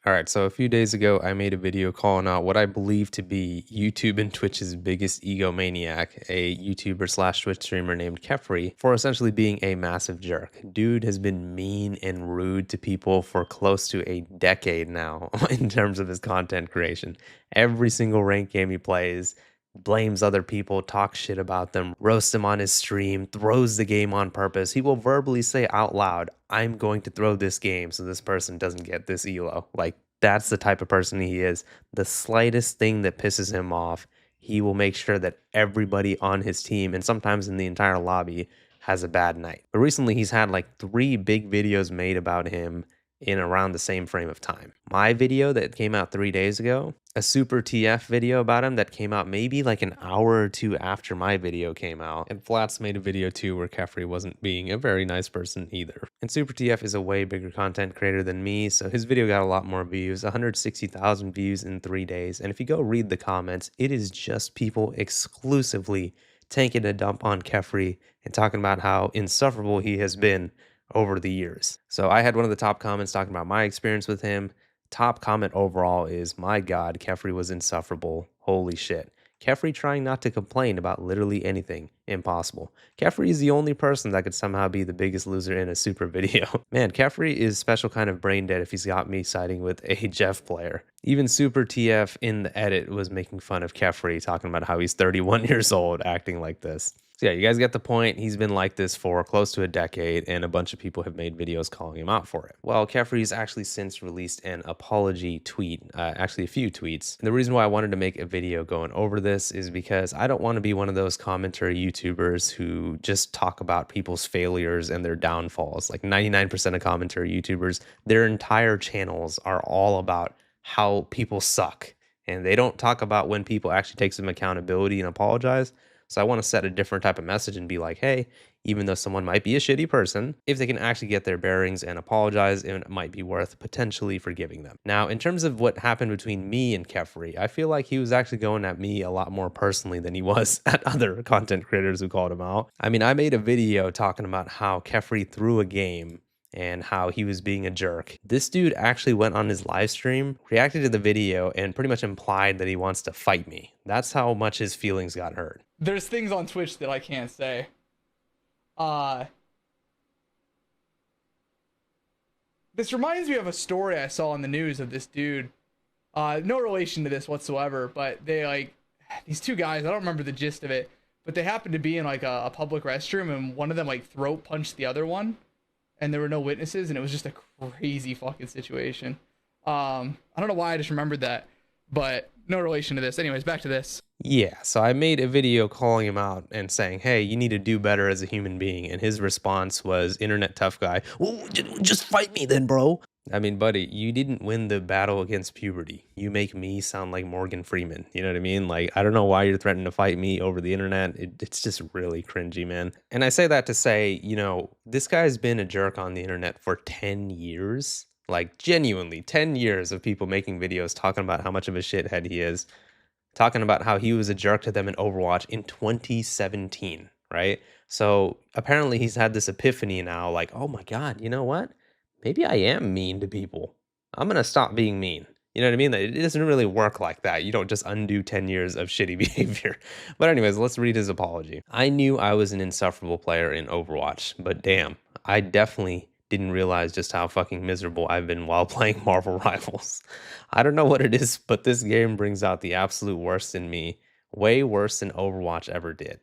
All right, so a few days ago, I made a video calling out what I believe to be YouTube and Twitch's biggest egomaniac, a YouTuber slash Twitch streamer named Kephrii, for essentially being a massive jerk. Dude has been mean and rude to people for close to a decade now in terms of his content creation. Every single ranked game he plays, blames other people, talks shit about them, roasts them on his stream, throws the game on purpose. He will verbally say out loud, I'm going to throw this game so this person doesn't get this elo. Like, that's the type of person he is. The slightest thing that pisses him off, he will make sure that everybody on his team, and sometimes in the entire lobby, has a bad night. But recently, he's had like 3 big videos made about him in around the same frame of time. My video that came out 3 days ago, a Super TF video about him that came out maybe like an hour or 2 after my video came out, and Flats made a video too where Kephrii wasn't being a very nice person either. And Super TF is a way bigger content creator than me, so his video got a lot more views, 160,000 views in 3 days, and if you go read the comments, it is just people exclusively taking a dump on Kephrii and talking about how insufferable he has been over the years. So I had one of the top comments talking about my experience with him. Top comment overall is, my God, Kephrii was insufferable. Holy shit. Kephrii trying not to complain about literally anything. Impossible. Kephrii is the only person that could somehow be the biggest loser in a super video. Man, Kephrii is special kind of brain dead if he's got me siding with a Jeff player. Even Super TF in the edit was making fun of Kephrii, talking about how he's 31 years old acting like this. So yeah, you guys get the point. He's been like this for close to a decade, and a bunch of people have made videos calling him out for it. Well, Kephrii's actually since released an apology tweet, actually a few tweets. And the reason why I wanted to make a video going over this is because I don't want to be one of those commentary YouTubers who just talk about people's failures and their downfalls. Like 99% of commentary YouTubers, their entire channels are all about how people suck. And they don't talk about when people actually take some accountability and apologize. So I want to set a different type of message and be like, hey, even though someone might be a shitty person, if they can actually get their bearings and apologize, it might be worth potentially forgiving them. Now, in terms of what happened between me and Kephrii, I feel like he was actually going at me a lot more personally than he was at other content creators who called him out. I mean, I made a video talking about how Kephrii threw a game and how he was being a jerk. This dude actually went on his live stream, reacted to the video, and pretty much implied that he wants to fight me. That's how much his feelings got hurt. There's things on Twitch that I can't say. This reminds me of a story I saw in the news of this dude. No relation to this whatsoever, but they like these 2 guys, I don't remember the gist of it, but they happened to be in like a public restroom, and one of them like throat punched the other one, and there were no witnesses, and it was just a crazy fucking situation. I don't know why I just remembered that, but no relation to this. Anyways, back to this. Yeah, so I made a video calling him out and saying, hey, you need to do better as a human being. And his response was, internet tough guy, well, just fight me then, bro. I mean, buddy, you didn't win the battle against puberty. You make me sound like Morgan Freeman. You know what I mean? Like, I don't know why you're threatening to fight me over the internet. It's just really cringy, man. And I say that to say, you know, this guy's been a jerk on the internet for 10 years. Like, genuinely, 10 years of people making videos talking about how much of a shithead he is, talking about how he was a jerk to them in Overwatch in 2017, right? So apparently he's had this epiphany now, like, oh my God, you know what? Maybe I am mean to people. I'm going to stop being mean. You know what I mean? It doesn't really work like that. You don't just undo 10 years of shitty behavior. But anyways, let's read his apology. I knew I was an insufferable player in Overwatch, but damn, I definitely didn't realize just how fucking miserable I've been while playing Marvel Rivals. I don't know what it is, but this game brings out the absolute worst in me, way worse than Overwatch ever did.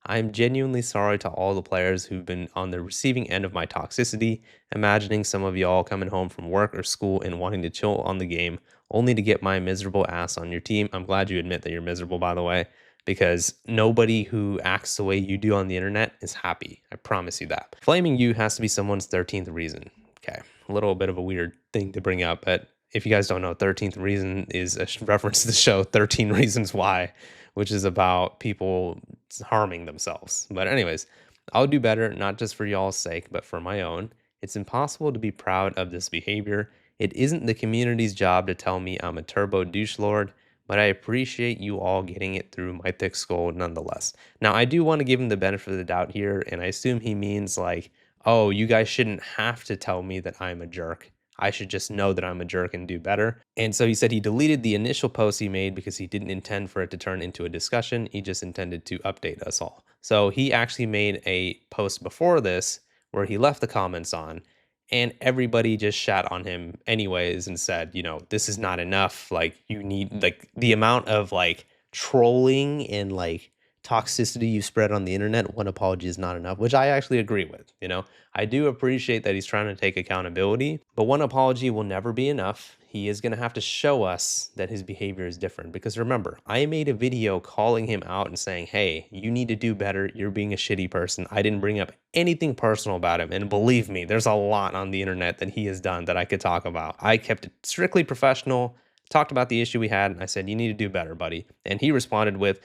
I am genuinely sorry to all the players who've been on the receiving end of my toxicity, imagining some of y'all coming home from work or school and wanting to chill on the game, only to get my miserable ass on your team. I'm glad you admit that you're miserable, by the way, because nobody who acts the way you do on the internet is happy. I promise you that. Flaming you has to be someone's 13th reason. Okay, a little bit of a weird thing to bring up, but if you guys don't know, 13th reason is a reference to the show 13 Reasons Why, which is about people harming themselves. But anyways, I'll do better, not just for y'all's sake, but for my own. It's impossible to be proud of this behavior. It isn't the community's job to tell me I'm a turbo douche lord, but I appreciate you all getting it through my thick skull nonetheless. Now, I do want to give him the benefit of the doubt here, and I assume he means like, oh, you guys shouldn't have to tell me that I'm a jerk. I should just know that I'm a jerk and do better. And so he said he deleted the initial post he made because he didn't intend for it to turn into a discussion. He just intended to update us all. So he actually made a post before this where he left the comments on, and everybody just shat on him anyways and said, this is not enough. Like, you need, like, the amount of like trolling and like toxicity you spread on the internet, one apology is not enough, which I actually agree with. I do appreciate that he's trying to take accountability, but one apology will never be enough. He is going to have to show us that his behavior is different, because remember, I made a video calling him out and saying, hey, you need to do better. You're being a shitty person. I didn't bring up anything personal about him. And believe me, there's a lot on the internet that he has done that I could talk about. I kept it strictly professional, talked about the issue we had, and I said, you need to do better, buddy. And he responded with,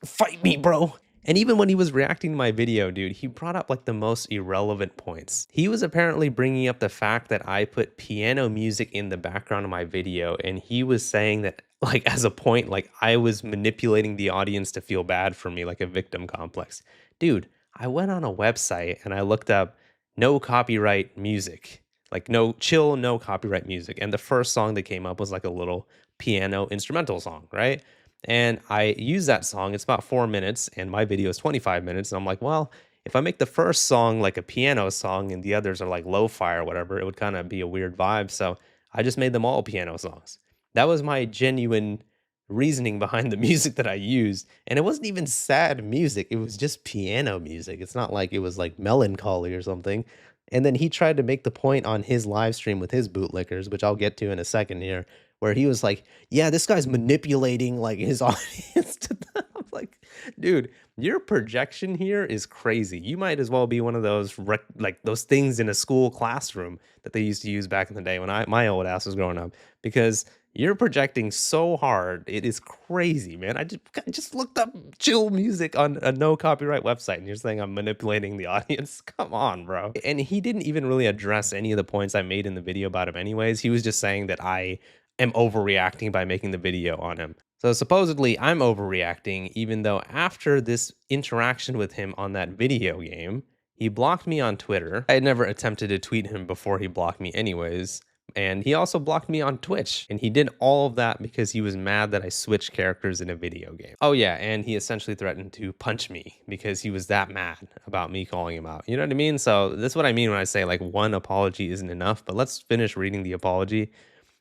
fight me, bro. And even when he was reacting to my video, dude, he brought up like the most irrelevant points. He was apparently bringing up the fact that I put piano music in the background of my video, and he was saying that, like, as a point, like I was manipulating the audience to feel bad for me, like a victim complex. Dude, I went on a website and I looked up no copyright music, like no copyright music. And the first song that came up was like a little piano instrumental song, right? And I use that song. It's about 4 minutes, and my video is 25 minutes. And I'm like, well, if I make the first song like a piano song and the others are like lo-fi or whatever, it would kind of be a weird vibe. So I just made them all piano songs. That was my genuine reasoning behind the music that I used. And it wasn't even sad music, it was just piano music. It's not like it was like melancholy or something. And then he tried to make the point on his live stream with his bootlickers, which I'll get to in a second here, where he was like, yeah, this guy's manipulating like his audience to them. I'm like, dude, your projection here is crazy. You might as well be one of those like those things in a school classroom that they used to use back in the day when my old ass was growing up, because you're projecting so hard. It is crazy, man. I just looked up chill music on a no copyright website, and you're saying I'm manipulating the audience? Come on, bro. And he didn't even really address any of the points I made in the video about him anyways. He was just saying that I am overreacting by making the video on him. So supposedly I'm overreacting, even though after this interaction with him on that video game, he blocked me on Twitter. I had never attempted to tweet him before he blocked me anyways. And he also blocked me on Twitch. And he did all of that because he was mad that I switched characters in a video game. Oh yeah, and he essentially threatened to punch me because he was that mad about me calling him out. You know what I mean? So that's what I mean when I say like one apology isn't enough. But let's finish reading the apology.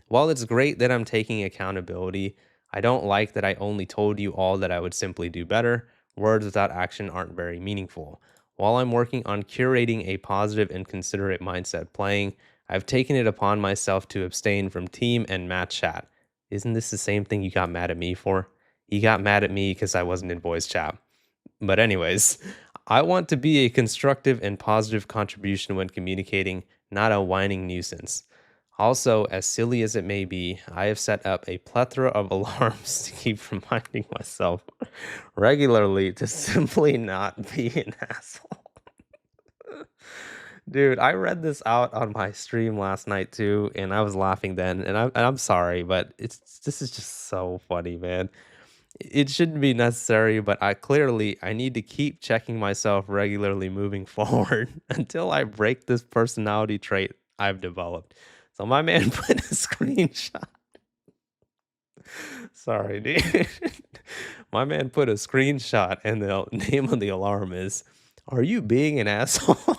While it's great that I'm taking accountability, I don't like that I only told you all that I would simply do better. Words without action aren't very meaningful. While I'm working on curating a positive and considerate mindset playing, I've taken it upon myself to abstain from team and match chat. Isn't this the same thing you got mad at me for? You got mad at me because I wasn't in voice chat. But anyways, I want to be a constructive and positive contribution when communicating, not a whining nuisance. Also, as silly as it may be, I have set up a plethora of alarms to keep reminding myself regularly to simply not be an asshole. Dude, I read this out on my stream last night too, and I was laughing then, and I'm sorry, but this is just so funny, man. It shouldn't be necessary, but I need to keep checking myself regularly moving forward until I break this personality trait I've developed. So my man put a screenshot. Sorry, dude. My man put a screenshot, and the name of the alarm is, "Are you being an asshole?"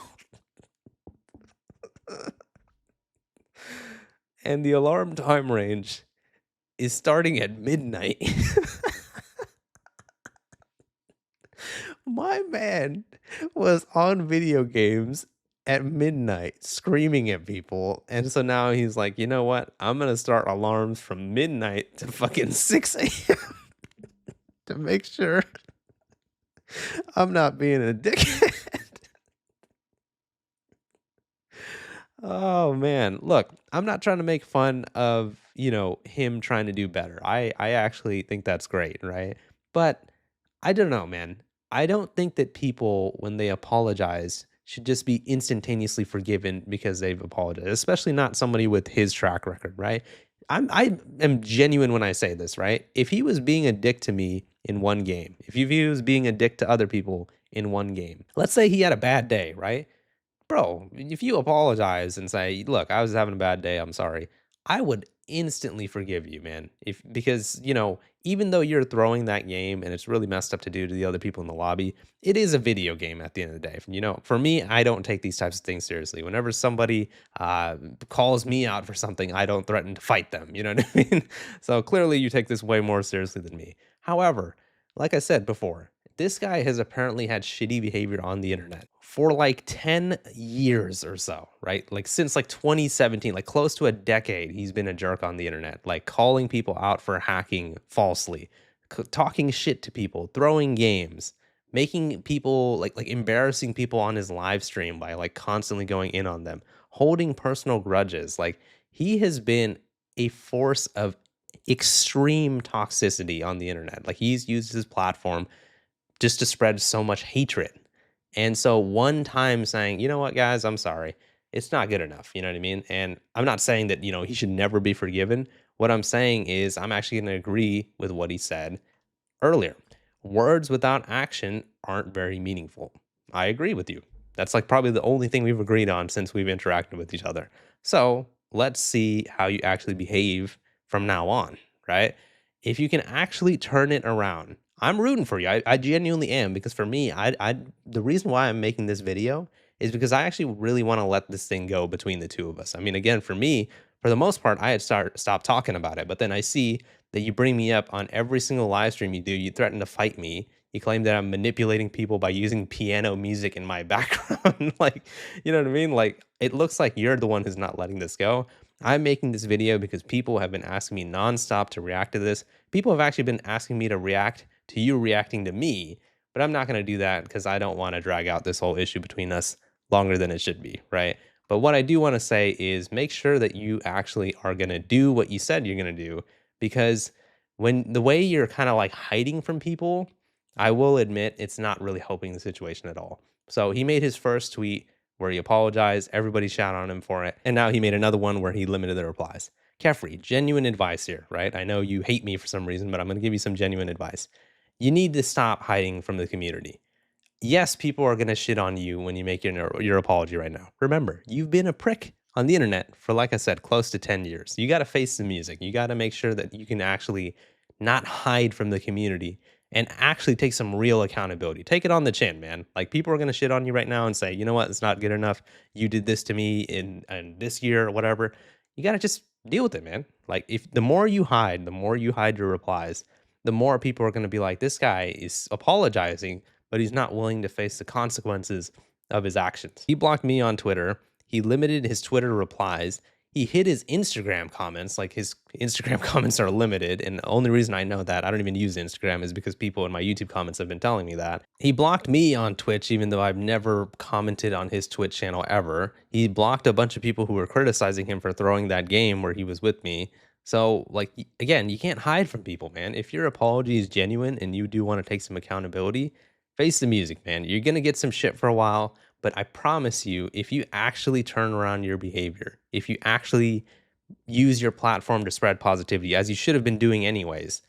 And the alarm time range is starting at midnight. My man was on video games at midnight screaming at people. And so now he's like, you know what? I'm going to start alarms from midnight to fucking 6 a.m. to make sure I'm not being a dickhead. Oh man, look, I'm not trying to make fun of, him trying to do better. I actually think that's great, right? But I don't know, man. I don't think that people, when they apologize, should just be instantaneously forgiven because they've apologized, especially not somebody with his track record, right? I am genuine when I say this, right? If he was being a dick to me in one game, if he was being a dick to other people in one game, let's say he had a bad day, right? bro, if you apologize and say, "Look, I was having a bad day, I'm sorry," I would instantly forgive you, man. If because, even though you're throwing that game and it's really messed up to do to the other people in the lobby, it is a video game at the end of the day. For me, I don't take these types of things seriously. Whenever somebody calls me out for something, I don't threaten to fight them. You know what I mean? So clearly, you take this way more seriously than me. However, like I said before, this guy has apparently had shitty behavior on the internet for like 10 years or so, right? Like since like 2017, like close to a decade, he's been a jerk on the internet, like calling people out for hacking falsely, talking shit to people, throwing games, making people like embarrassing people on his live stream by like constantly going in on them, holding personal grudges. Like he has been a force of extreme toxicity on the internet. Like he's used his platform just to spread so much hatred. And so one time saying, you know what, guys, I'm sorry, it's not good enough. You know what I mean? And I'm not saying that, he should never be forgiven. What I'm saying is I'm actually going to agree with what he said earlier. Words without action aren't very meaningful. I agree with you. That's like probably the only thing we've agreed on since we've interacted with each other. So let's see how you actually behave from now on, right? If you can actually turn it around, I'm rooting for you. I genuinely am because for me, the reason why I'm making this video is because I actually really want to let this thing go between the two of us. I mean, again, for me, for the most part, I had stopped talking about it, but then I see that you bring me up on every single live stream you do. You threaten to fight me. You claim that I'm manipulating people by using piano music in my background. Like, you know what I mean? Like, it looks like you're the one who's not letting this go. I'm making this video because people have been asking me nonstop to react to this. People have actually been asking me to react to you reacting to me, but I'm not going to do that because I don't want to drag out this whole issue between us longer than it should be, right? But what I do want to say is make sure that you actually are going to do what you said you're going to do because when the way you're kind of like hiding from people, I will admit it's not really helping the situation at all. So he made his first tweet where he apologized. Everybody shout on him for it. And now he made another one where he limited the replies. Kephrii, genuine advice here, right? I know you hate me for some reason, but I'm going to give you some genuine advice. You need to stop hiding from the community. Yes, people are going to shit on you when you make your apology right now. Remember, you've been a prick on the internet for, like I said, close to 10 years. You got to face the music. You got to make sure that you can actually not hide from the community and actually take some real accountability. Take it on the chin, man. Like people are going to shit on you right now and say, you know what, it's not good enough. You did this to me in this year or whatever. You got to just deal with it, man. Like if the more you hide your replies, the more people are going to be like, this guy is apologizing but he's not willing to face the consequences of his actions. He blocked me on Twitter. He limited his Twitter replies. He hid his Instagram comments. Like his Instagram comments are limited. And the only reason I know that, I don't even use Instagram, is because people in my YouTube comments have been telling me that. He blocked me on Twitch, even though I've never commented on his Twitch channel ever. He blocked a bunch of people who were criticizing him for throwing that game where he was with me. So, like, again, you can't hide from people, man. If your apology is genuine and you do want to take some accountability, face the music, man. You're going to get some shit for a while, but I promise you, if you actually turn around your behavior, if you actually use your platform to spread positivity, as you should have been doing anyways,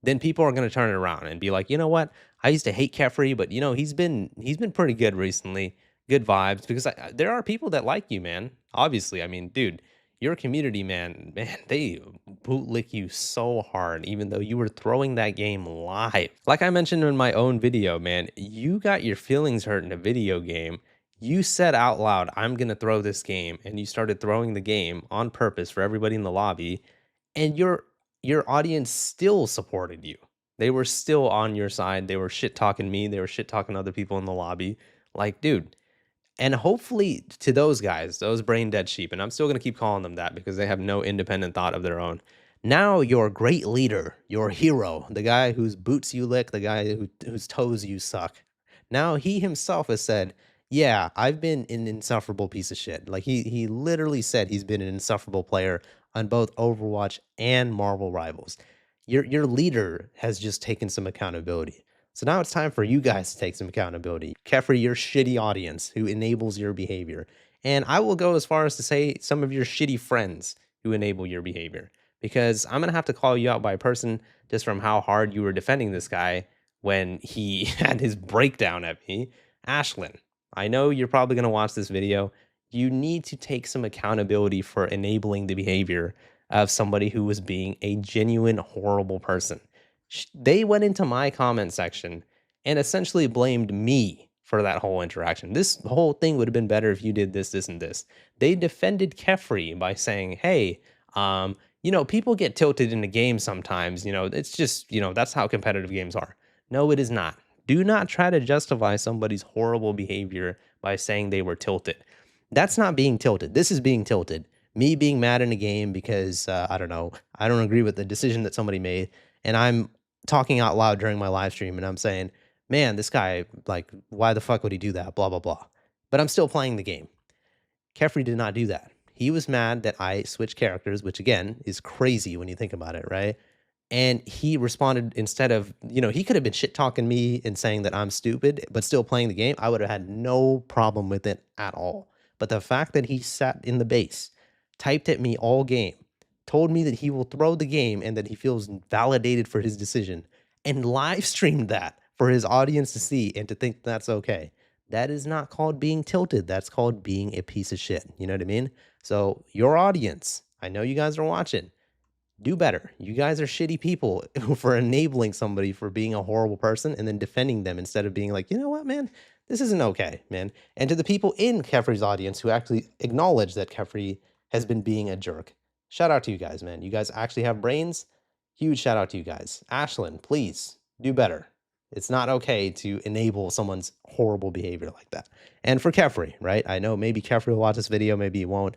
then people are going to turn it around and be like, you know what? I used to hate Kephrii, but he's been pretty good recently. Good vibes because there are people that like you, man. Obviously, I mean, dude, your community, man, they bootlick you so hard, even though you were throwing that game live. Like I mentioned in my own video, man, you got your feelings hurt in a video game. You said out loud, I'm going to throw this game. And you started throwing the game on purpose for everybody in the lobby. And your audience still supported you. They were still on your side. They were shit talking me. They were shit talking other people in the lobby. Like, dude, and hopefully to those guys, those brain dead sheep, and I'm still going to keep calling them that because they have no independent thought of their own. Now your great leader, your hero, the guy whose boots you lick, the guy whose toes you suck. Now he himself has said, "Yeah, I've been an insufferable piece of shit." Like he literally said he's been an insufferable player on both Overwatch and Marvel Rivals. Your leader has just taken some accountability. So now it's time for you guys to take some accountability. Kephrii, your shitty audience who enables your behavior. And I will go as far as to say some of your shitty friends who enable your behavior. Because I'm going to have to call you out by person just from how hard you were defending this guy when he had his breakdown at me. Ashlyn, I know you're probably going to watch this video. You need to take some accountability for enabling the behavior of somebody who was being a genuine horrible person. They went into my comment section and essentially blamed me for that whole interaction. This whole thing would have been better if you did this, this, and this. They defended Kephrii by saying, hey, people get tilted in a game sometimes. It's just, that's how competitive games are. No, it is not. Do not try to justify somebody's horrible behavior by saying they were tilted. That's not being tilted. This is being tilted. Me being mad in a game because, I don't know, I don't agree with the decision that somebody made. And I'm talking out loud during my live stream and I'm saying, man, this guy, like, why the fuck would he do that? Blah, blah, blah. But I'm still playing the game. Kephrii did not do that. He was mad that I switched characters, which again is crazy when you think about it, right? And he responded instead of, he could have been shit talking me and saying that I'm stupid, but still playing the game. I would have had no problem with it at all. But the fact that he sat in the base, typed at me all game, told me that he will throw the game and that he feels validated for his decision, and live streamed that for his audience to see and to think that's okay. That is not called being tilted. That's called being a piece of shit. You know what I mean? So, your audience, I know you guys are watching, do better. You guys are shitty people for enabling somebody for being a horrible person and then defending them instead of being like, you know what, man, this isn't okay, man. And to the people in Kephrii's audience who actually acknowledge that Kephrii has been being a jerk, shout out to you guys, man. You guys actually have brains. Huge shout out to you guys. Ashlyn, please do better. It's not okay to enable someone's horrible behavior like that. And for Kephrii, right? I know maybe Kephrii will watch this video, maybe he won't.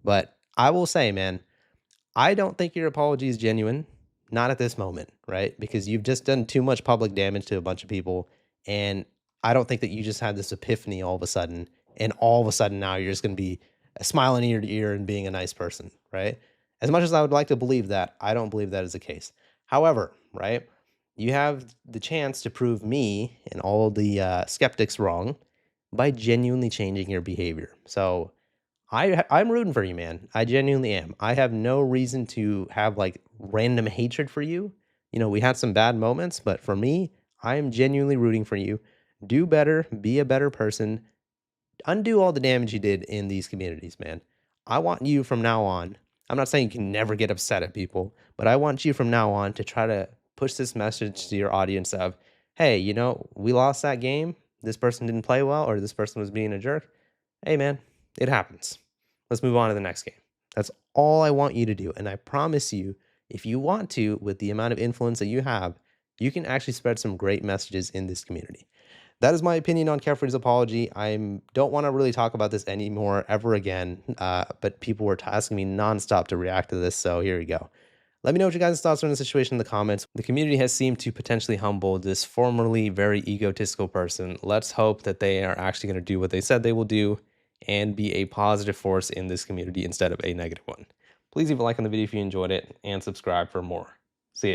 But I will say, man, I don't think your apology is genuine. Not at this moment, right? Because you've just done too much public damage to a bunch of people. And I don't think that you just had this epiphany all of a sudden. And all of a sudden now you're just going to be smiling ear to ear and being a nice person, right? As much as I would like to believe that, I don't believe that is the case. However, right, you have the chance to prove me and all the skeptics wrong by genuinely changing your behavior. So I'm rooting for you, man. I genuinely am. I have no reason to have like random hatred for you. We had some bad moments, but for me, I am genuinely rooting for you. Do better, be a better person, undo all the damage you did in these communities, man. I want you from now on. I'm not saying you can never get upset at people, but I want you from now on to try to push this message to your audience of, hey, we lost that game. This person didn't play well, or this person was being a jerk. Hey, man, it happens. Let's move on to the next game. That's all I want you to do. And I promise you, if you want to, with the amount of influence that you have, you can actually spread some great messages in this community. That is my opinion on Kephrii's apology. I don't want to really talk about this anymore ever again, but people were asking me nonstop to react to this, so here we go. Let me know what your guys' thoughts are on the situation in the comments. The community has seemed to potentially humble this formerly very egotistical person. Let's hope that they are actually going to do what they said they will do and be a positive force in this community instead of a negative one. Please leave a like on the video if you enjoyed it and subscribe for more.